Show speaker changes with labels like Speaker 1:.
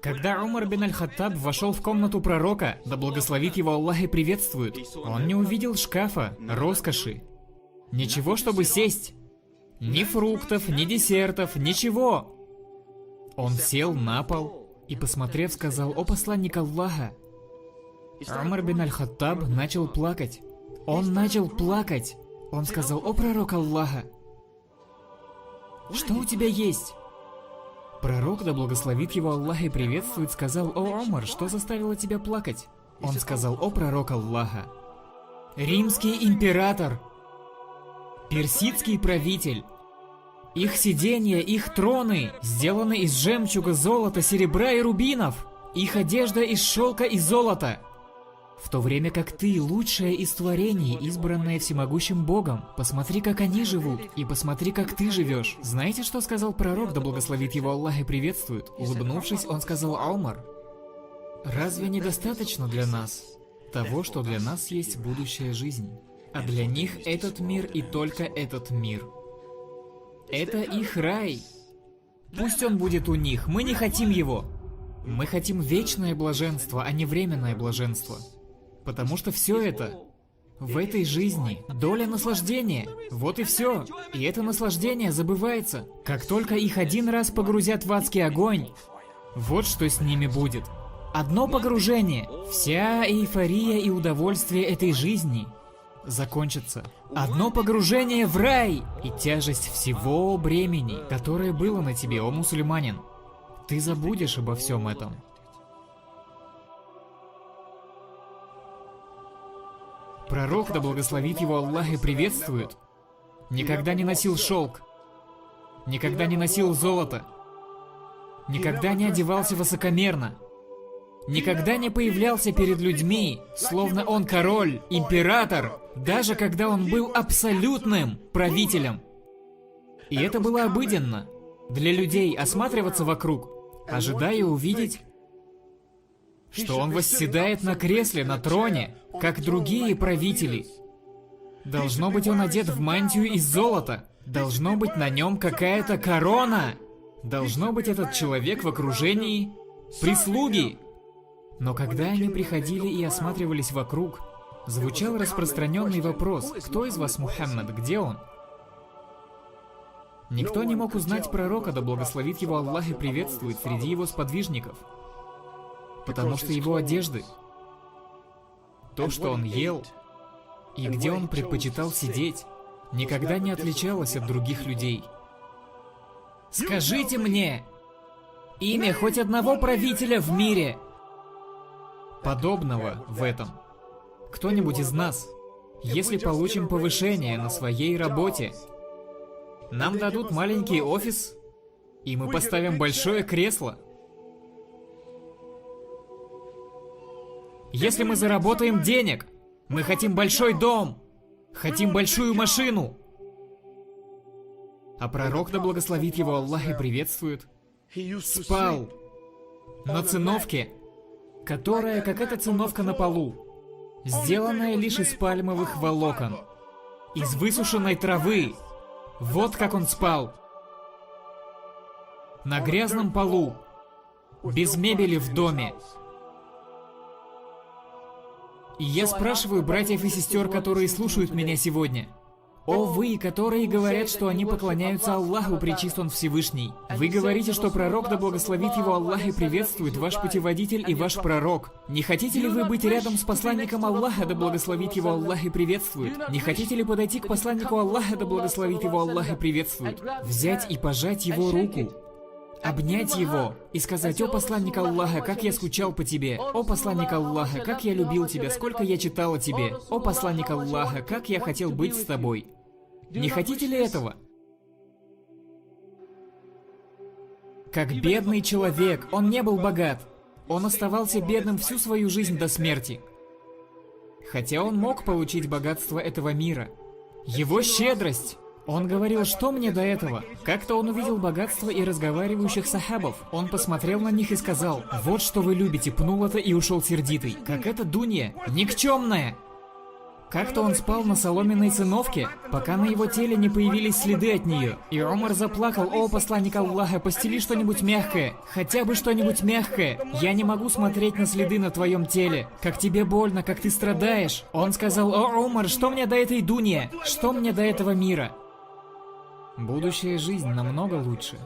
Speaker 1: Когда Умар бин Аль-Хаттаб вошел в комнату пророка, да благословит его Аллах и приветствует, он не увидел шкафа, роскоши. Ничего, чтобы сесть. Ни фруктов, ни десертов, ничего. Он сел на пол и, посмотрев, сказал: «О посланник Аллаха!» Умар бин Аль-Хаттаб начал плакать. Он начал плакать. Он сказал: «О пророк Аллаха! Что у тебя есть?» Пророк, да благословит его Аллах и приветствует, сказал: «О Умар, что заставило тебя плакать?» Он сказал: «О пророк Аллаха! Римский император, персидский правитель, их сиденья, их троны сделаны из жемчуга, золота, серебра и рубинов, их одежда из шелка и золота. В то время как ты, лучшая из творений, избранная всемогущим Богом, посмотри, как они живут, и посмотри, как ты живешь». Знаете, что сказал пророк, да благословит его Аллах и приветствует? Улыбнувшись, он сказал: «Умар, разве недостаточно для нас того, что для нас есть будущая жизнь? А для них этот мир и только этот мир. Это их рай. Пусть он будет у них, мы не хотим его. Мы хотим вечное блаженство, а не временное блаженство. Потому что все это в этой жизни доля наслаждения. Вот и все. И это наслаждение забывается. Как только их один раз погрузят в адский огонь, вот что с ними будет. Одно погружение, вся эйфория и удовольствие этой жизни закончится. Одно погружение в рай, и тяжесть всего бремени, которое было на тебе, о мусульманин, ты забудешь обо всем этом. Пророк, да благословит его Аллах и приветствует, никогда не носил шелк, никогда не носил золото, никогда не одевался высокомерно, никогда не появлялся перед людьми, словно он король, император, даже когда он был абсолютным правителем. И это было обыденно для людей осматриваться вокруг, ожидая увидеть, что он восседает на кресле, на троне, как другие правители. Должно быть, он одет в мантию из золота. Должно быть, на нем какая-то корона. Должно быть, этот человек в окружении прислуги. Но когда они приходили и осматривались вокруг, звучал распространенный вопрос: «Кто из вас Мухаммад? Где он?» Никто не мог узнать пророка, да благословит его Аллах и приветствует, среди его сподвижников. Потому что его одежды, то, что он ел, и где он предпочитал сидеть, никогда не отличалось от других людей. Скажите мне имя хоть одного правителя в мире, подобного в этом. Кто-нибудь из нас, если получим повышение на своей работе, нам дадут маленький офис, и мы поставим большое кресло. Если мы заработаем денег, мы хотим большой дом, хотим большую машину. А пророк, да благословит его Аллах и приветствует, спал на циновке, которая, как эта циновка на полу, сделанная лишь из пальмовых волокон, из высушенной травы. Вот как он спал. На грязном полу, без мебели в доме. И я спрашиваю братьев и сестер, которые слушают меня сегодня: о вы, которые говорят, что они поклоняются Аллаху, пречист Он Всевышний. Вы говорите, что пророк, да благословит его Аллах и приветствует, ваш путеводитель и ваш пророк. Не хотите ли вы быть рядом с посланником Аллаха, да благословит его Аллах и приветствует? Не хотите ли подойти к посланнику Аллаха, да благословит его Аллах и приветствует? Взять и пожать его руку, обнять его и сказать: о посланник Аллаха, как я скучал по тебе. О посланник Аллаха, как я любил тебя, сколько я читал о тебе. О посланник Аллаха, как я хотел быть с тобой. Не хотите ли этого? Как бедный человек, он не был богат. Он оставался бедным всю свою жизнь до смерти. Хотя он мог получить богатство этого мира. Его щедрость. Он говорил: что мне до этого? Как-то он увидел богатство и разговаривающих сахабов. Он посмотрел на них и сказал: вот что вы любите, пнул это и ушел сердитый. Как эта Дунья, никчемная. Как-то он спал на соломенной циновке, пока на его теле не появились следы от нее. И Омар заплакал: «О, посланник Аллаха, постели что-нибудь мягкое, хотя бы что-нибудь мягкое. Я не могу смотреть на следы на твоем теле. Как тебе больно, как ты страдаешь». Он сказал: «О, Омар, что мне до этой дуни? Что мне до этого мира?» Будущая жизнь намного лучше.